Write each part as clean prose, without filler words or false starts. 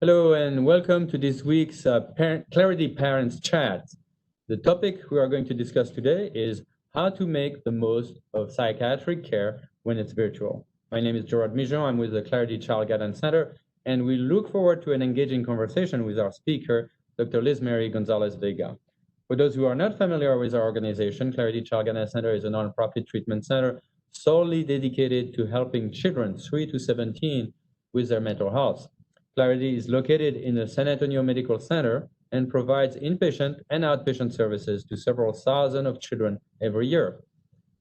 Hello and welcome to this week's Clarity Parents Chat. The topic we are going to discuss today is how to make the most of psychiatric care when it's virtual. My name is Gerard Mijon. I'm with the Clarity Child Guidance Center, and we look forward to an engaging conversation with our speaker, Dr. Lizmarie Gonzalez-Vega. For those who are not familiar with our organization, Clarity Child Guidance Center is a nonprofit treatment center solely dedicated to helping children 3 to 17 with their mental health. Clarity is located in the San Antonio Medical Center and provides inpatient and outpatient services to several thousand of children every year.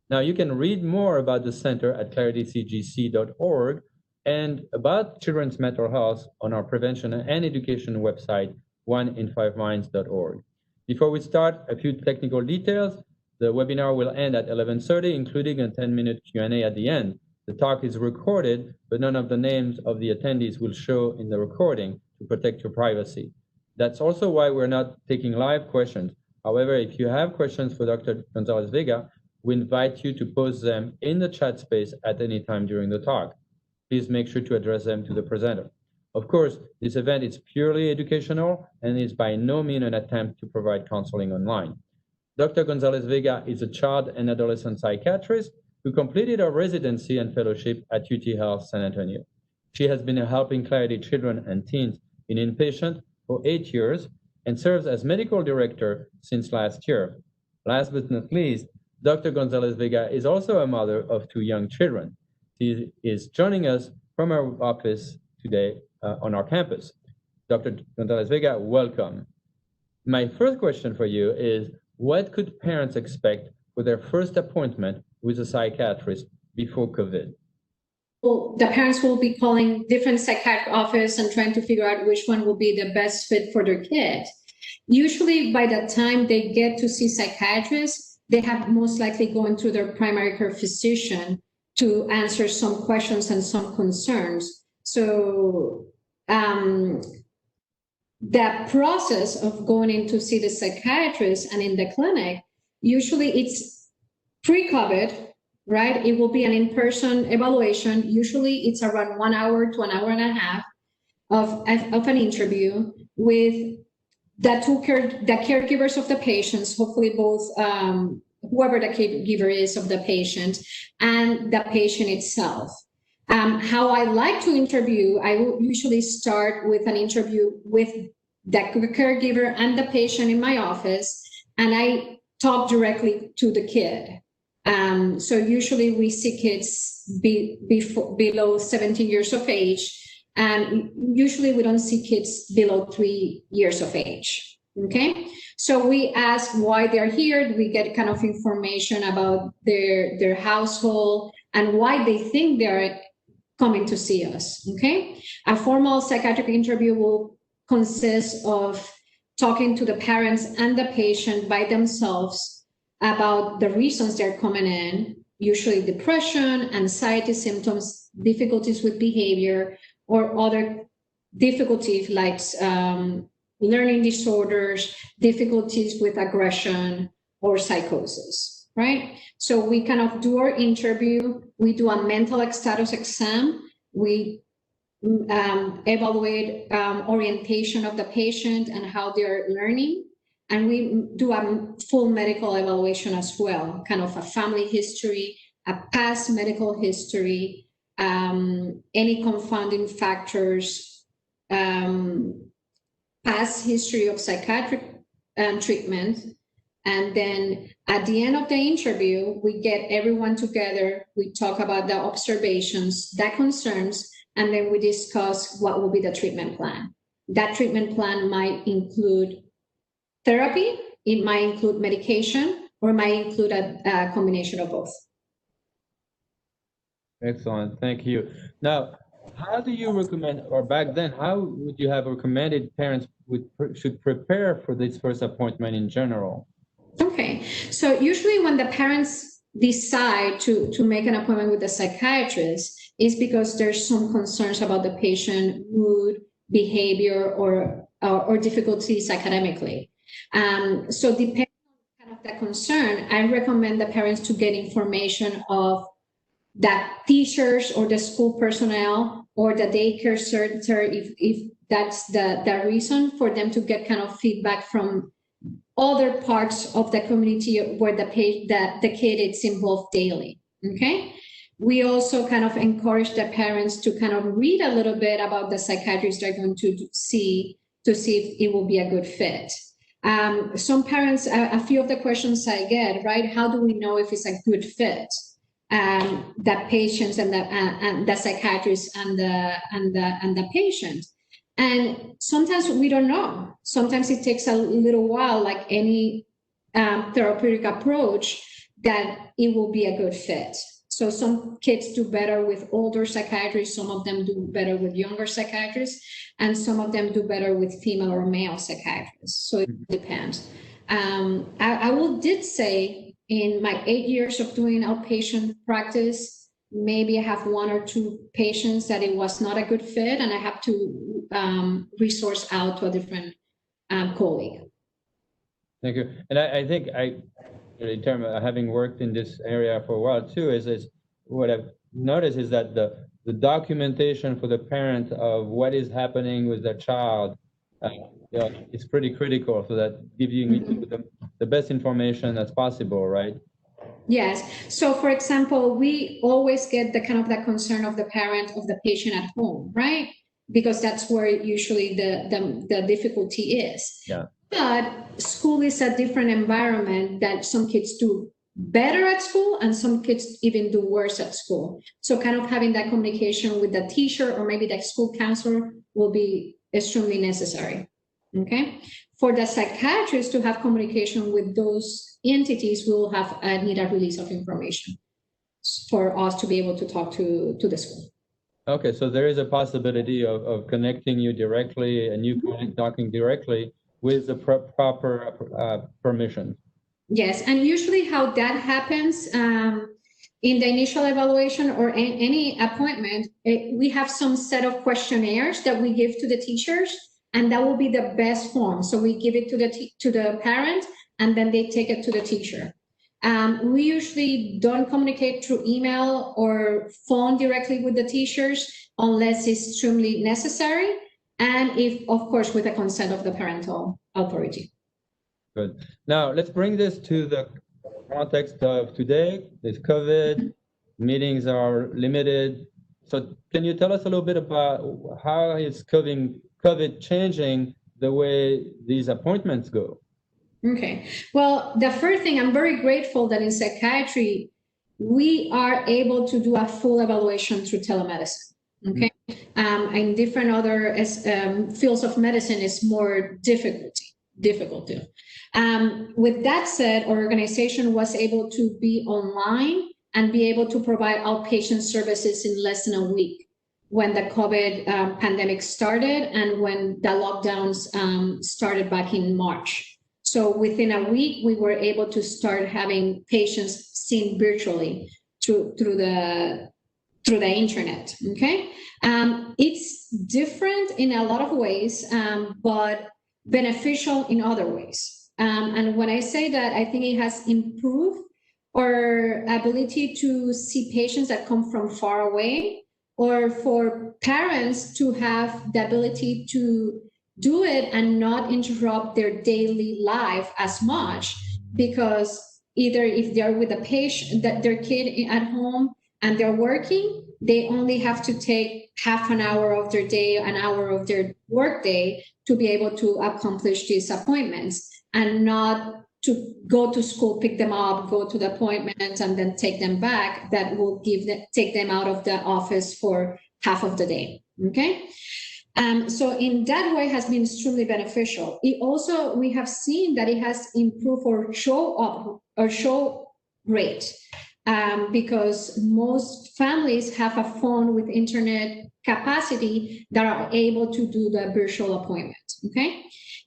Now, you can read more about the center at claritycgc.org and about children's mental health on our prevention and education website, oneinfiveminds.org. Before we start, a few technical details. The webinar will end at 11:30, including a 10-minute Q&A at the end. The talk is recorded, but none of the names of the attendees will show in the recording to protect your privacy. That's also why we're not taking live questions. However, if you have questions for Dr. Gonzalez-Vega, we invite you to post them in the chat space at any time during the talk. Please make sure to address them to the presenter. Of course, this event is purely educational and is by no means an attempt to provide counseling online. Dr. Gonzalez-Vega is a child and adolescent psychiatrist who completed her residency and fellowship at UT Health San Antonio. She has been helping Clarity children and teens in inpatient for 8 years and serves as medical director since last year. Last but not least, Dr. Gonzalez-Vega is also a mother of 2 young children. She is joining us from her office today on our campus. Dr. Gonzalez-Vega, welcome. My first question for you is, what could parents expect for their first appointment with a psychiatrist before COVID? Well, the parents will be calling different psychiatric offices and trying to figure out which one will be the best fit for their kid. Usually by the time they get to see psychiatrists, they have most likely gone through their primary care physician to answer some questions and some concerns. So the process of going in to see the psychiatrist and in the clinic, usually it's pre-COVID, right? It will be an in-person evaluation. Usually it's around 1 hour to an hour and a half of an interview with the caregivers of the patients, hopefully both whoever the caregiver is of the patient and the patient itself. How I like to interview, I will usually start with an interview with the caregiver and the patient in my office, and I talk directly to the kid. So usually we see kids below 17 years of age, and usually we don't see kids below 3 years of age, okay? So we ask why they're here. We get kind of information about their household and why they think they're coming to see us, okay? A formal psychiatric interview will consist of talking to the parents and the patient by themselves about the reasons they're coming in, usually depression, anxiety symptoms, difficulties with behavior, or other difficulties like learning disorders, difficulties with aggression, or psychosis, right? So we kind of do our interview, we do a mental status exam, we evaluate orientation of the patient and how they're learning, and we do a full medical evaluation as well, kind of a family history, a past medical history, any confounding factors, past history of psychiatric treatment. And then at the end of the interview, we get everyone together, we talk about the observations, the concerns, and then we discuss what will be the treatment plan. That treatment plan might include therapy, it might include medication, or it might include a combination of both. Excellent, thank you. Now, how do you recommend, or back then, how would you have recommended parents should prepare for this first appointment in general? Okay, so usually when the parents decide to make an appointment with a psychiatrist is because there's some concerns about the patient mood, behavior, or difficulties academically. So depending on kind of the concern, I recommend the parents to get information of that teachers or the school personnel or the daycare center, if that's the reason for them to get kind of feedback from other parts of the community where the kid is involved daily, okay? We also kind of encourage the parents to kind of read a little bit about the psychiatrist they're going to see if it will be a good fit. Some parents, a few of the questions I get, right? How do we know if it's a good fit? The patients and the psychiatrist and the patient. And sometimes we don't know. Sometimes it takes a little while, like any therapeutic approach, that it will be a good fit. So some kids do better with older psychiatrists, some of them do better with younger psychiatrists, and some of them do better with female or male psychiatrists. So it depends. I did say in my 8 years of doing outpatient practice, maybe I have 1 or 2 patients that it was not a good fit, and I have to resource out to a different colleague. Thank you. And I think in terms of having worked in this area for a while too, is what I've noticed is that the documentation for the parent of what is happening with their child, it's pretty critical, so that gives you the best information that's possible, right? Yes. So, for example, we always get the kind of the concern of the parent of the patient at home, right? Because that's where usually the difficulty is. Yeah. But school is a different environment that some kids do better at school and some kids even do worse at school. So kind of having that communication with the teacher or maybe the school counselor will be extremely necessary. Okay. For the psychiatrist to have communication with those entities, we will have need a release of information for us to be able to talk to the school. Okay, so there is a possibility of connecting you directly and you talking directly with the proper permission. Yes, and usually how that happens in the initial evaluation or any appointment, we have some set of questionnaires that we give to the teachers, and that will be the best form. So we give it to the parent, and then they take it to the teacher. We usually don't communicate through email or phone directly with the teachers unless it's extremely necessary, and if, of course, with the consent of the parental authority. Good. Now, let's bring this to the context of today. There's COVID, meetings are limited. So can you tell us a little bit about how is COVID changing the way these appointments go? Okay. Well, the first thing, I'm very grateful that in psychiatry, we are able to do a full evaluation through telemedicine. Okay. In different other fields of medicine, it's more difficult. With that said, our organization was able to be online and be able to provide outpatient services in less than a week when the COVID pandemic started and when the lockdowns started back in March. So within a week, we were able to start having patients seen virtually through the internet. Okay, it's different in a lot of ways, but beneficial in other ways. And when I say that, I think it has improved our ability to see patients that come from far away, or for parents to have the ability to do it and not interrupt their daily life as much, because either if they're with a patient, that their kid at home and they're working, they only have to take half an hour of their day, an hour of their work day to be able to accomplish these appointments, and not to go to school, pick them up, go to the appointments, and then take them back. That will take them out of the office for half of the day. Okay. So in that way has been extremely beneficial. It also, we have seen that it has improved our show rate, because most families have a phone with internet capacity that are able to do the virtual appointment. Okay.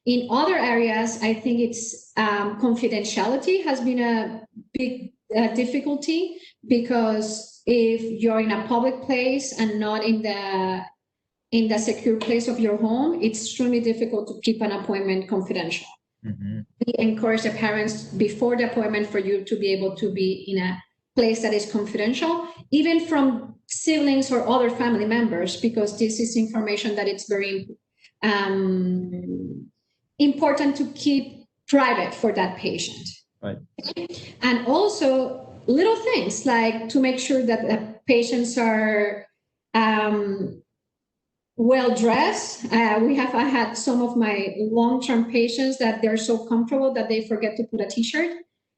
In other areas, I think it's confidentiality has been a big difficulty, because if you're in a public place and not in the secure place of your home, it's extremely difficult to keep an appointment confidential. Mm-hmm. We encourage the parents before the appointment for you to be able to be in a place that is confidential, even from siblings or other family members, because this is information that it's very important to keep private for that patient. Right. And also little things like to make sure that the patients are well dressed. I had some of my long-term patients that they're so comfortable that they forget to put a t-shirt,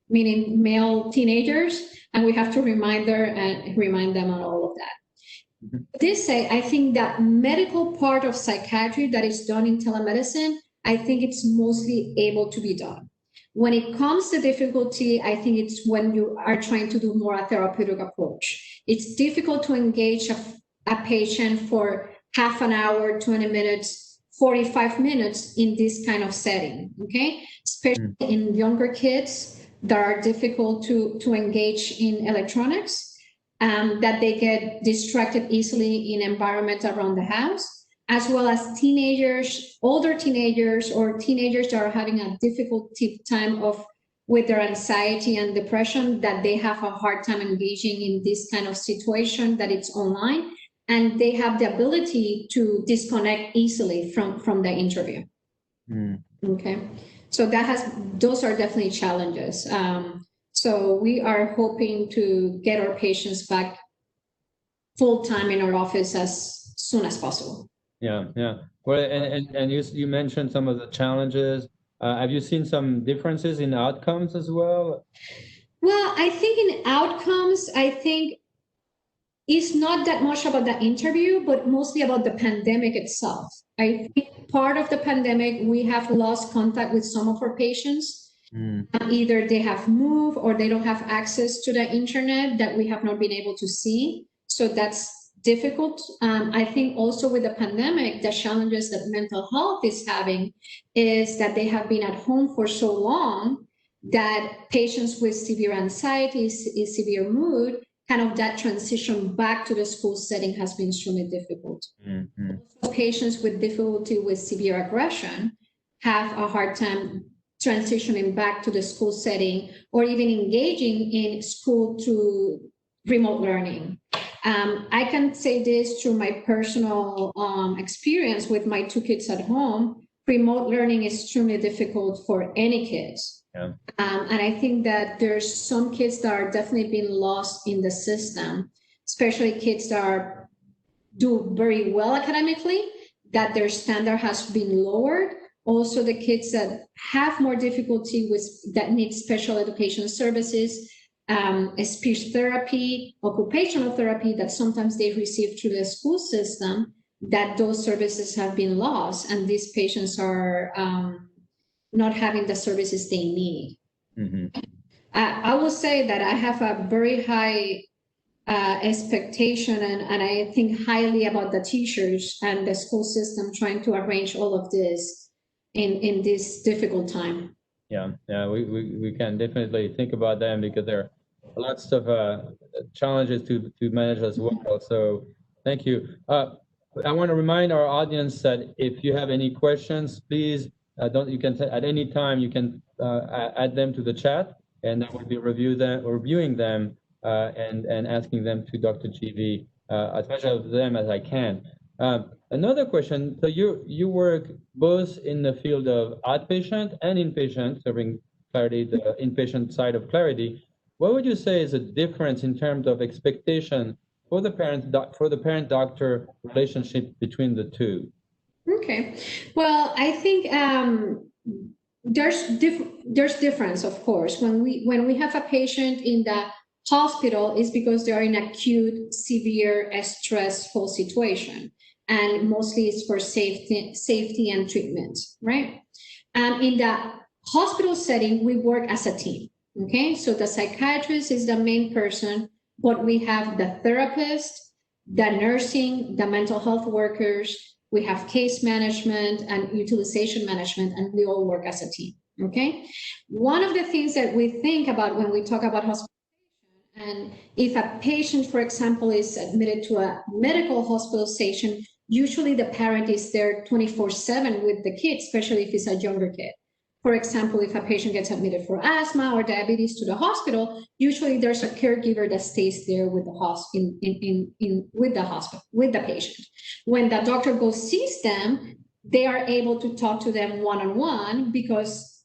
meaning male teenagers, and we have to remind them on all of that. Mm-hmm. This say, I think that medical part of psychiatry that is done in telemedicine, I think it's mostly able to be done. When it comes to difficulty, I think it's when you are trying to do more a therapeutic approach. It's difficult to engage a patient for half an hour, 20 minutes, 45 minutes in this kind of setting, okay? Especially in younger kids that are difficult to engage in electronics, that they get distracted easily in environments around the house, as well as teenagers, older teenagers, or teenagers that are having a difficult time with their anxiety and depression, that they have a hard time engaging in this kind of situation that it's online, and they have the ability to disconnect easily from the interview. Okay, so those are definitely challenges. So we are hoping to get our patients back full-time in our office as soon as possible. Yeah. Well, and you mentioned some of the challenges. Have you seen some differences in outcomes as well? Well, I think in outcomes, it's not that much about the interview, but mostly about the pandemic itself. I think part of the pandemic, we have lost contact with some of our patients. Either they have moved or they don't have access to the internet that we have not been able to see. So that's difficult. I think also with the pandemic, the challenges that mental health is having is that they have been at home for so long that patients with severe anxiety, severe mood, kind of that transition back to the school setting has been extremely difficult. Patients with difficulty with severe aggression have a hard time transitioning back to the school setting or even engaging in school to remote learning. I can say this through my personal experience with my two kids at home. Remote learning is extremely difficult for any kids. Yeah. And I think that there's some kids that are definitely being lost in the system, especially kids that do very well academically, that their standard has been lowered. Also, the kids that have more difficulty that need special education services, speech therapy, occupational therapy that sometimes they receive through the school system, that those services have been lost, and these patients are not having the services they need. I will say that I have a very high expectation and I think highly about the teachers and the school system trying to arrange all of this in this difficult time. Yeah, we can definitely think about them because there are lots of challenges to manage as well. So thank you. I want to remind our audience that if you have any questions, please at any time you can add them to the chat, and I will be reviewing them and asking them to Dr. GV as much of them as I can. Another question, so you work both in the field of outpatient and inpatient, serving Clarity, the inpatient side of Clarity. What would you say is a difference in terms of expectation for the parent-doctor relationship between the two? Okay, well, I think there's difference, of course. When we have a patient in the hospital, it's because they are in acute, severe, stressful situation. And mostly it's for safety and treatment, right? In the hospital setting, we work as a team, okay? So the psychiatrist is the main person, but we have the therapist, the nursing, the mental health workers, we have case management and utilization management, and we all work as a team, okay? One of the things that we think about when we talk about hospital, and if a patient, for example, is admitted to a medical hospitalization, usually the parent is there 24/7 with the kid, especially if it's a younger kid. For example, if a patient gets admitted for asthma or diabetes to the hospital, usually there's a caregiver that stays there with the hospital, with the patient. When the doctor goes sees them, they are able to talk to them one-on-one because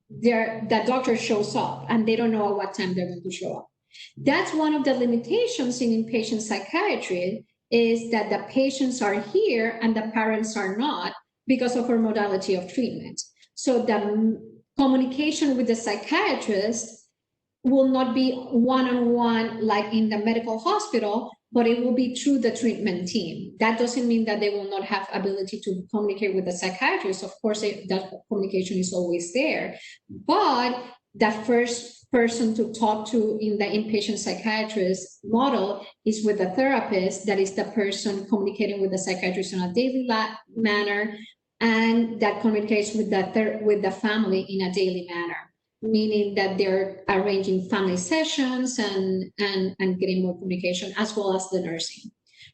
the doctor shows up and they don't know at what time they're going to show up. That's one of the limitations in inpatient psychiatry, is that the patients are here and the parents are not because of our modality of treatment. So the communication with the psychiatrist will not be one-on-one like in the medical hospital, but it will be through the treatment team. That doesn't mean that they will not have ability to communicate with the psychiatrist. Of course, that communication is always there. But the first person to talk to in the inpatient psychiatrist model is with the therapist, that is the person communicating with the psychiatrist in a daily manner, and that communicates with the family in a daily manner, meaning that they're arranging family sessions and getting more communication, as well as the nursing.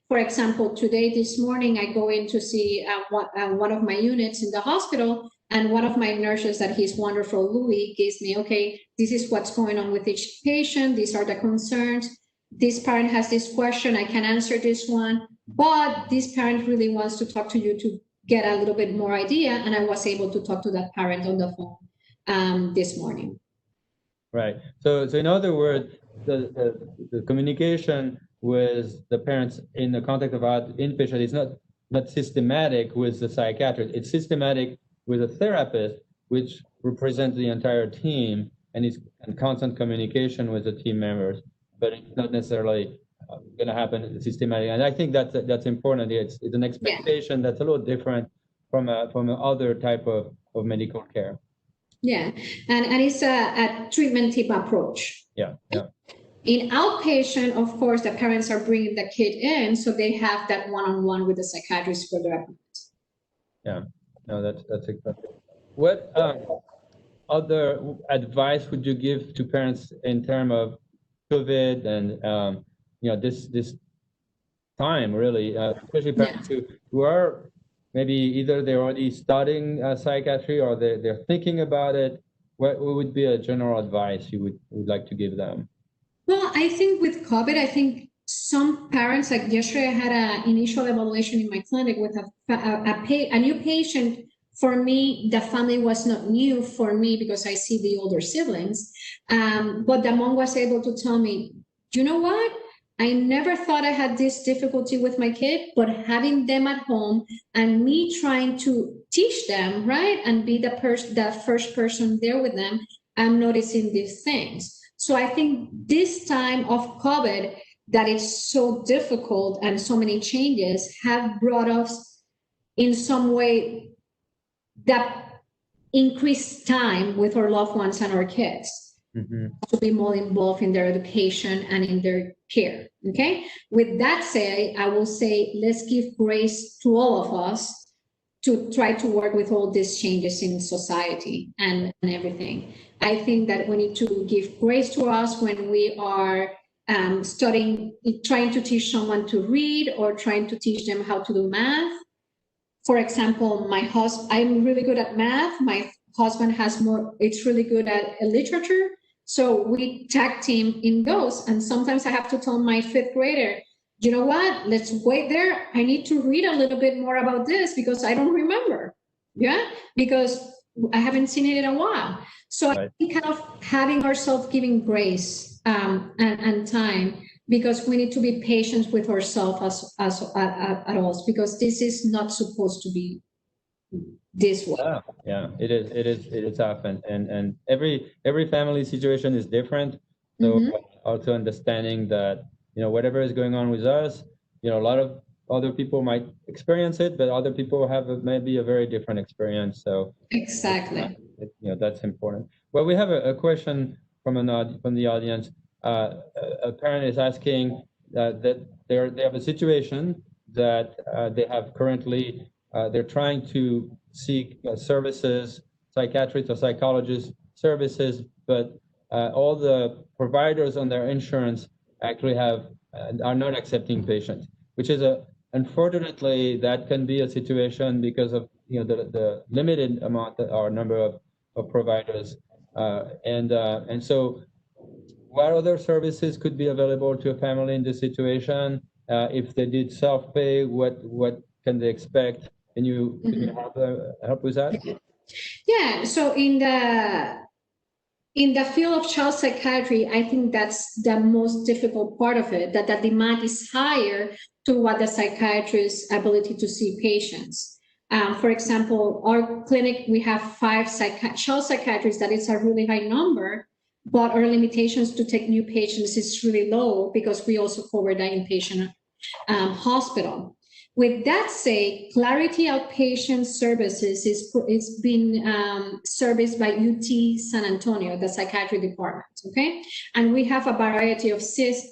For example, this morning, I go in to see one of my units in the hospital, and one of my nurses, that he's wonderful, Louis, gives me, okay, this is what's going on with each patient. These are the concerns. This parent has this question. I can answer this one, but this parent really wants to talk to you to get a little bit more idea. And I was able to talk to that parent on the phone this morning. Right. So in other words, the communication with the parents in the context of our inpatient is not systematic with the psychiatrist. It's systematic with a therapist, which represents the entire team and is in constant communication with the team members. But it's not necessarily going to happen systematically. And I think that's important. It's an expectation that's a little different from other type of medical care. Yeah, and it's a treatment team approach. Yeah. In outpatient, of course, the parents are bringing the kid in, so they have that one-on-one with the psychiatrist for their appointments. Yeah, no, that's exactly. What other advice would you give to parents in terms of COVID and this time, really, especially parents who are maybe either they're already studying psychiatry or they're thinking about it? What would be a general advice you would like to give them? Well, I think with COVID, I think some parents, like yesterday, I had an initial evaluation in my clinic with a new patient. For me, the family was not new for me because I see the older siblings. But the mom was able to tell me, you know what? I never thought I had this difficulty with my kid, but having them at home and me trying to teach them, right, and be the first person there with them, I'm noticing these things. So I think this time of COVID, that is so difficult and so many changes, have brought us in some way that increased time with our loved ones and our kids. Mm-hmm. To be more involved in their education and in their care. Okay. With that said, I will say, let's give grace to all of us to try to work with all these changes in society and everything. I think that we need to give grace to us when we are studying, trying to teach someone to read or trying to teach them how to do math. For example, I'm really good at math. My husband it's really good at literature. So we tag team in those. And sometimes I have to tell my fifth grader, you know what, let's wait there. I need to read a little bit more about this because I don't remember. Yeah, because I haven't seen it in a while. So I think kind of having ourselves giving grace and time, because we need to be patient with ourselves as at all, because this is not supposed to be this way. Yeah, it is tough, and every family situation is different. So also understanding that whatever is going on with us, a lot of other people might experience it, but other people have maybe a very different experience. So exactly, that's important. Well, we have a question from the audience. A parent is asking that they have a situation that they have currently. They're trying to seek services, psychiatrists or psychologist services, but all the providers on their insurance actually are not accepting patients, which is unfortunately that can be a situation because of the limited amount or number of providers. And so what other services could be available to a family in this situation? If they did self-pay, what can they expect? Can you help with that? Yeah, so in the field of child psychiatry, I think that's the most difficult part of it, that the demand is higher to what the psychiatrist's ability to see patients. For example, our clinic, we have 5 child psychiatrists. That is a really high number, but our limitations to take new patients is really low because we also cover the inpatient hospital. With that said, Clarity Outpatient Services is being serviced by UT San Antonio, the psychiatry department. Okay, and we have a variety of services.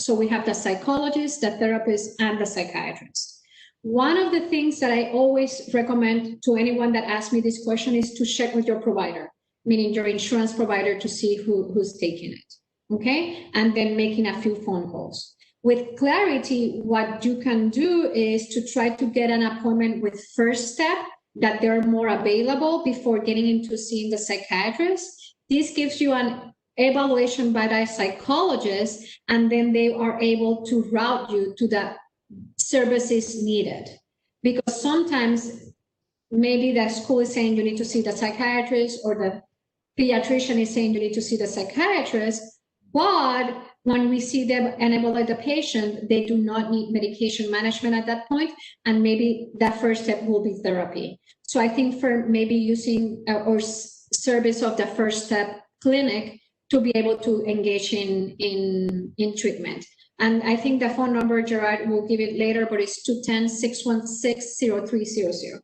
So we have the psychologist, the therapist, and the psychiatrist. One of the things that I always recommend to anyone that asks me this question is to check with your provider, meaning your insurance provider, to see who's taking it. Okay, and then making a few phone calls. With Clarity, what you can do is to try to get an appointment with First Step, that they're more available before getting into seeing the psychiatrist. This gives you an evaluation by the psychologist, and then they are able to route you to the services needed. Because sometimes maybe the school is saying you need to see the psychiatrist, or the pediatrician is saying you need to see the psychiatrist, but when we see them and evaluate the patient, they do not need medication management at that point, and maybe that first step will be therapy. So I think for maybe using or service of the First Step clinic to be able to engage in treatment. And I think the phone number, Gerard, will give it later, but it's 210-616-0300.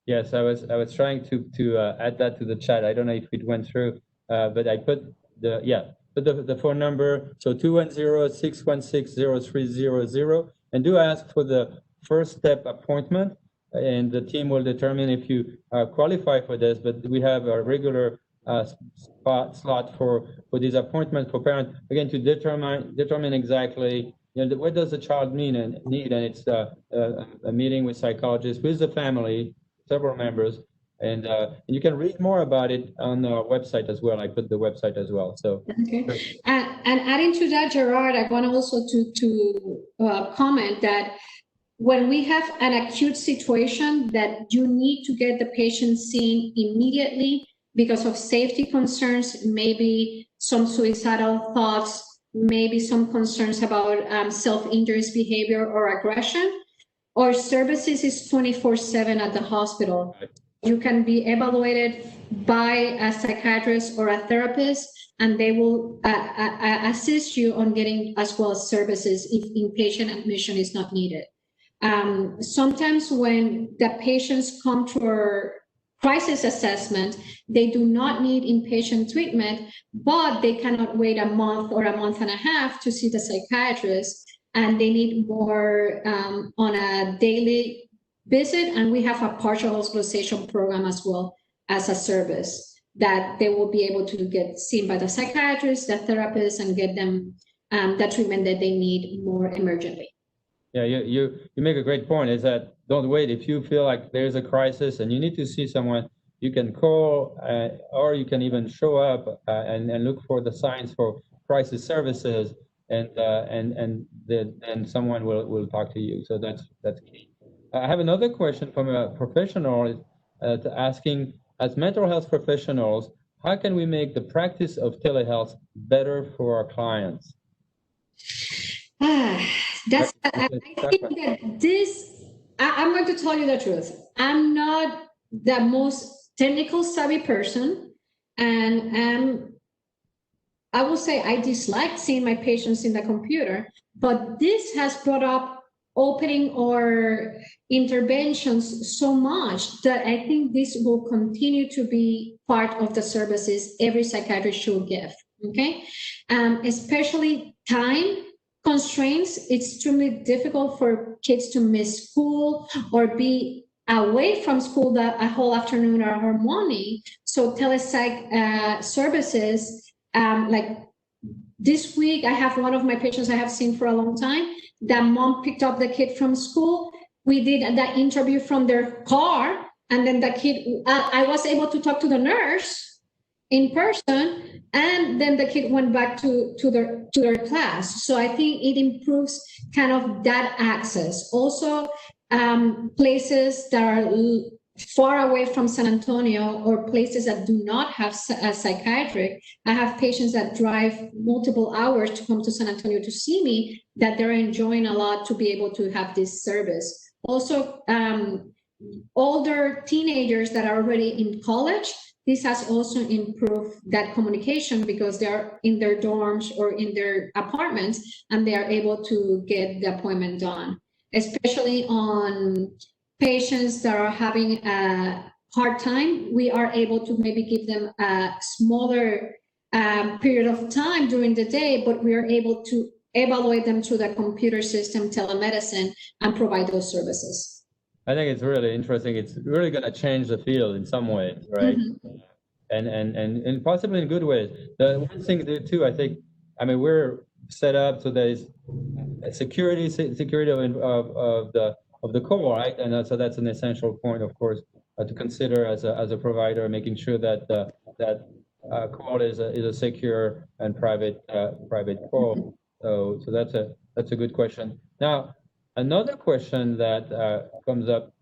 Yes, I was trying to add that to the chat. I don't know if it went through, but I put the phone number, so 210-616-0300, and do ask for the First Step appointment, and the team will determine if you qualify for this. But we have a regular slot for these appointments for parents, again, to determine exactly, what does the child need, and it's a meeting with psychologists, with the family, several members. And you can read more about it on our website as well. I put the website as well. So okay. And adding to that, Gerard, I want also to comment that when we have an acute situation that you need to get the patient seen immediately because of safety concerns, maybe some suicidal thoughts, maybe some concerns about self-injurious behavior or aggression, our services is 24/7 at the hospital. You can be evaluated by a psychiatrist or a therapist, and they will assist you on getting as well as services if inpatient admission is not needed. Sometimes when the patients come to our crisis assessment, they do not need inpatient treatment, but they cannot wait a month or a month and a half to see the psychiatrist, and they need more on a daily visit. And we have a partial hospitalization program as well as a service that they will be able to get seen by the psychiatrist, the therapist, and get them the treatment that they need more emergently. Yeah, you make a great point, is that don't wait. If you feel like there's a crisis and you need to see someone, you can call or you can even show up and look for the signs for crisis services, and someone will talk to you. So that's key. I have another question from a professional asking, as mental health professionals, how can we make the practice of telehealth better for our clients? I think that I'm going to tell you the truth. I'm not the most technical savvy person, and I will say I dislike seeing my patients in the computer, but this has brought up opening our interventions so much that I think this will continue to be part of the services every psychiatrist should give, okay? Especially time constraints. It's extremely difficult for kids to miss school or be away from school a whole afternoon or a whole morning. So telepsych services, like this week, I have one of my patients I have seen for a long time. The mom picked up the kid from school. We did the interview from their car, and then the kid, I was able to talk to the nurse in person, and then the kid went back to their class. So I think it improves kind of that access. Also, places that are far away from San Antonio, or places that do not have a psychiatric. I have patients that drive multiple hours to come to San Antonio to see me, that they're enjoying a lot to be able to have this service. Also, older teenagers that are already in college, this has also improved that communication, because they're in their dorms or in their apartments, and they are able to get the appointment done, especially on patients that are having a hard time. We are able to maybe give them a smaller period of time during the day, but we are able to evaluate them through the computer system, telemedicine, and provide those services. I think it's really interesting. It's really going to change the field in some way, right? Mm-hmm. And possibly in good ways. The one thing too, I think, I mean, we're set up so there's security of the core, right? And so that's an essential point, of course, to consider as a provider, making sure that that core is a secure and private core. So that's a good question. Now, another question that comes up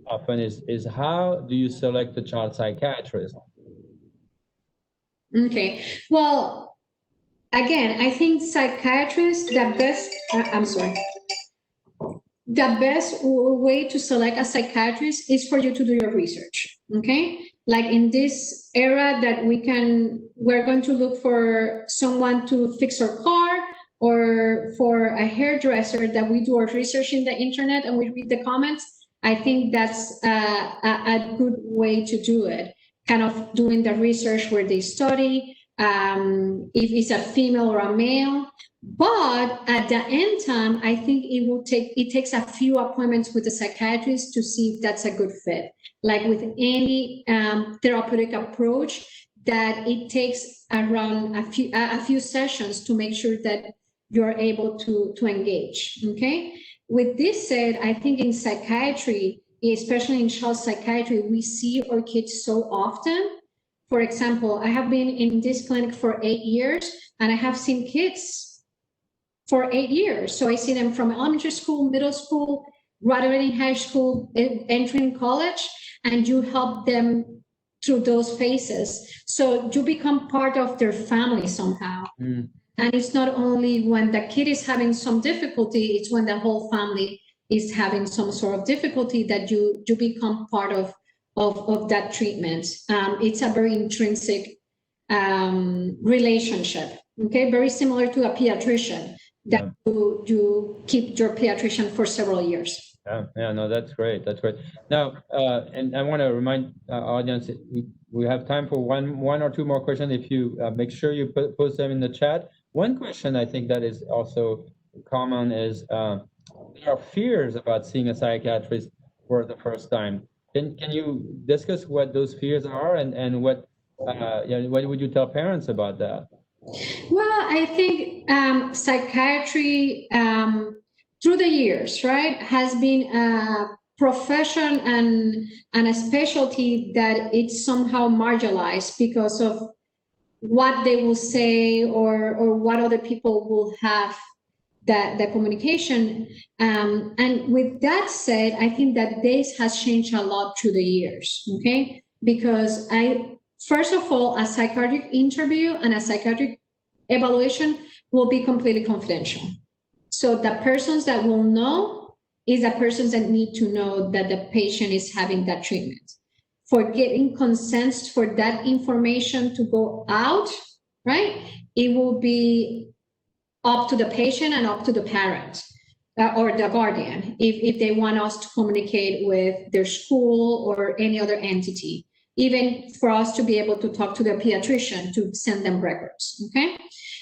often is how do you select a child psychiatrist? Okay, well, again, I think psychiatrists, the best way to select a psychiatrist is for you to do your research, okay? Like in this era that we're going to look for someone to fix our car, or for a hairdresser, that we do our research in the internet and we read the comments. I think that's a good way to do it. Kind of doing the research where they study, if it's a female or a male. But at the end time, I think it takes a few appointments with the psychiatrist to see if that's a good fit. Like with any therapeutic approach, that it takes around a few sessions to make sure that you're able to engage, okay? With this said, I think in psychiatry, especially in child psychiatry, we see our kids so often. For example, I have been in this clinic for 8 years, and I have seen kids for 8 years. So I see them from elementary school, middle school, graduating high school, entering college, and you help them through those phases. So you become part of their family somehow. Mm. And it's not only when the kid is having some difficulty, it's when the whole family is having some sort of difficulty that you become part of that treatment. It's a very intrinsic relationship, okay? Very similar to a pediatrician, that you keep your pediatrician for several years. Yeah, no, that's great. That's great. Now, and I want to remind our audience, we have time for one or two more questions. If you make sure you post them in the chat. One question I think that is also common is there are fears about seeing a psychiatrist for the first time. Can you discuss what those fears are, and what would you tell parents about that? Well, I think psychiatry through the years, right, has been a profession and a specialty that it's somehow marginalized because of what they will say or what other people will have the communication. And with that said, I think that this has changed a lot through the years, okay? Because first of all, a psychiatric interview and a psychiatric evaluation will be completely confidential. So the persons that will know is the persons that need to know that the patient is having that treatment. For getting consents for that information to go out, right, it will be up to the patient and up to the parent or the guardian if they want us to communicate with their school or any other entity, even for us to be able to talk to the pediatrician to send them records, okay?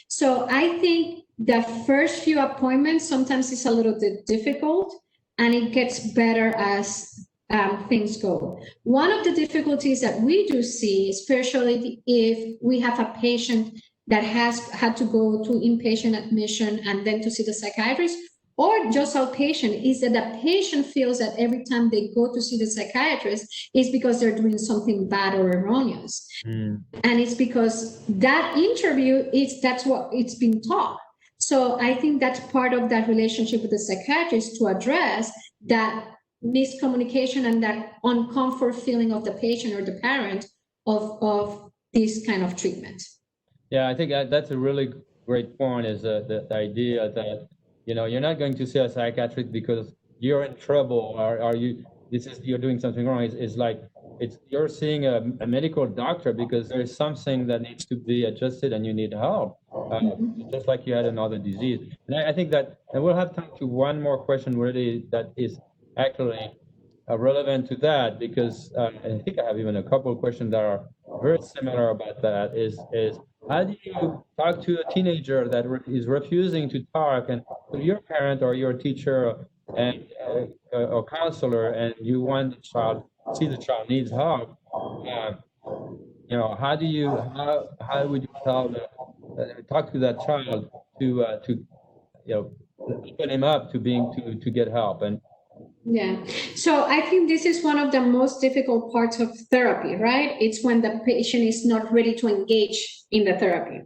So I think the first few appointments sometimes is a little bit difficult, and it gets better as things go. One of the difficulties that we do see, especially if we have a patient that has had to go to inpatient admission and then to see the psychiatrist, or just outpatient, is that the patient feels that every time they go to see the psychiatrist is because they're doing something bad or erroneous. And it's because that interview that's what it's been taught. So I think that's part of that relationship with the psychiatrist, to address that miscommunication and that uncomfort feeling of the patient or the parent of this kind of treatment. Yeah, I think that's a really great point, is the idea that, you're not going to see a psychiatrist because you're in trouble, or you're doing something wrong. It's like you're seeing a medical doctor because there's something that needs to be adjusted and you need help, just like you had another disease. And I think that, and we'll have time to one more question really that is actually relevant to that, because I think I have even a couple of questions that are very similar about that, is how do you talk to a teenager that is refusing to talk, and to your parent or your teacher and or counselor, and you want the child, see the child needs help? How would you talk to that child to open him up to get help? And yeah. So I think this is one of the most difficult parts of therapy, right? It's when the patient is not ready to engage in the therapy.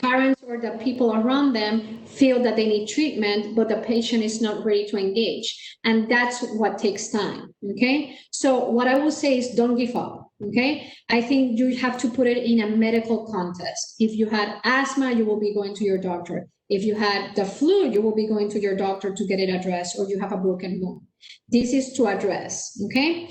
Parents or the people around them feel that they need treatment, but the patient is not ready to engage. And that's what takes time. Okay. So what I will say is, don't give up. Okay. I think you have to put it in a medical context. If you had asthma, you will be going to your doctor. If you had the flu, you will be going to your doctor to get it addressed, or you have a broken bone. This is to address. Okay.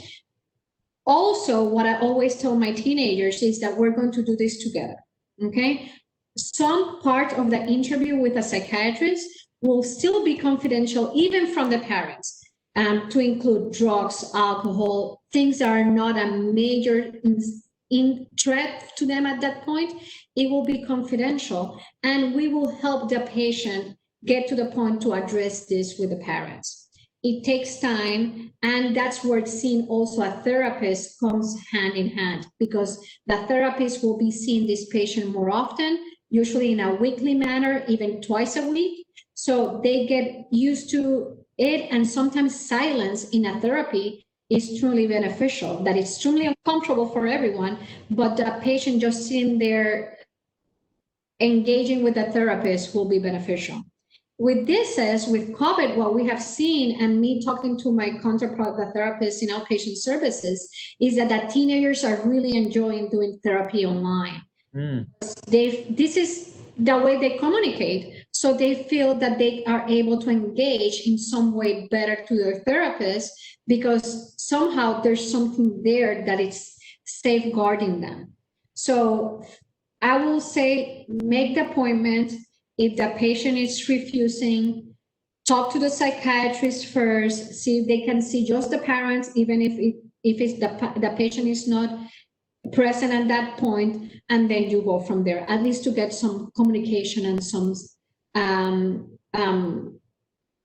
Also, what I always tell my teenagers is that we're going to do this together. Okay. Some part of the interview with a psychiatrist will still be confidential, even from the parents, to include drugs, alcohol, things that are not a major threat to them at that point. It will be confidential, and we will help the patient get to the point to address this with the parents. It takes time, and that's where seeing also a therapist comes hand in hand, because the therapist will be seeing this patient more often, usually in a weekly manner, even twice a week. So they get used to it, and sometimes silence in a therapy is truly beneficial. That it's truly uncomfortable for everyone, but the patient just sitting there engaging with the therapist will be beneficial. With this as with COVID, what we have seen, and me talking to my counterpart, the therapist in outpatient services, is that the teenagers are really enjoying doing therapy online. This is the way they communicate. So they feel that they are able to engage in some way better to their therapist, because somehow there's something there that is safeguarding them. So I will say, make the appointment. If the patient is refusing, talk to the psychiatrist first, see if they can see just the parents, even if it's the patient is not present at that point, and then you go from there, at least to get some communication and some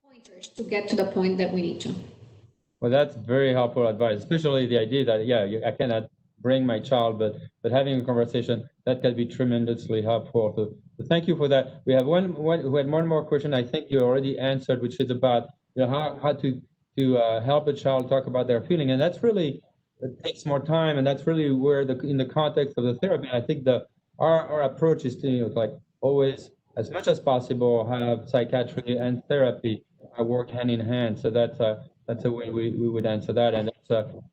pointers to get to the point that we need to. Well, that's very helpful advice, especially the idea that, I cannot bring my child, but having a conversation, that can be tremendously helpful. So thank you for that. We have one more question I think you already answered, which is about how to help a child talk about their feeling, and that's really, it takes more time, and that's really where in the context of the therapy, I think our approach is to like always, as much as possible, have psychiatry and therapy work hand in hand. So that's a way we would answer that, and that's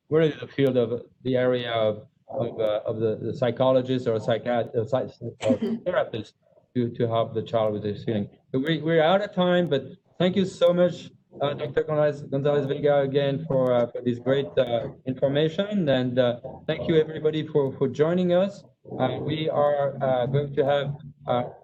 really the field of the area of the psychologist or psychiatrist or therapist to help the child with his feeling. So we're out of time, but thank you so much, Dr. Gonzalez-Vega, again for this great information, and thank you everybody for joining us. We are going to have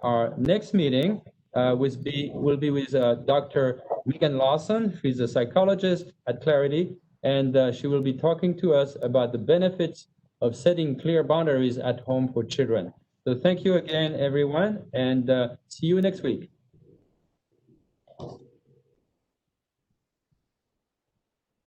our next meeting will be with Dr. Megan Lawson. She's a psychologist at Clarity, and she will be talking to us about the benefits of setting clear boundaries at home for children. So thank you again, everyone, and see you next week.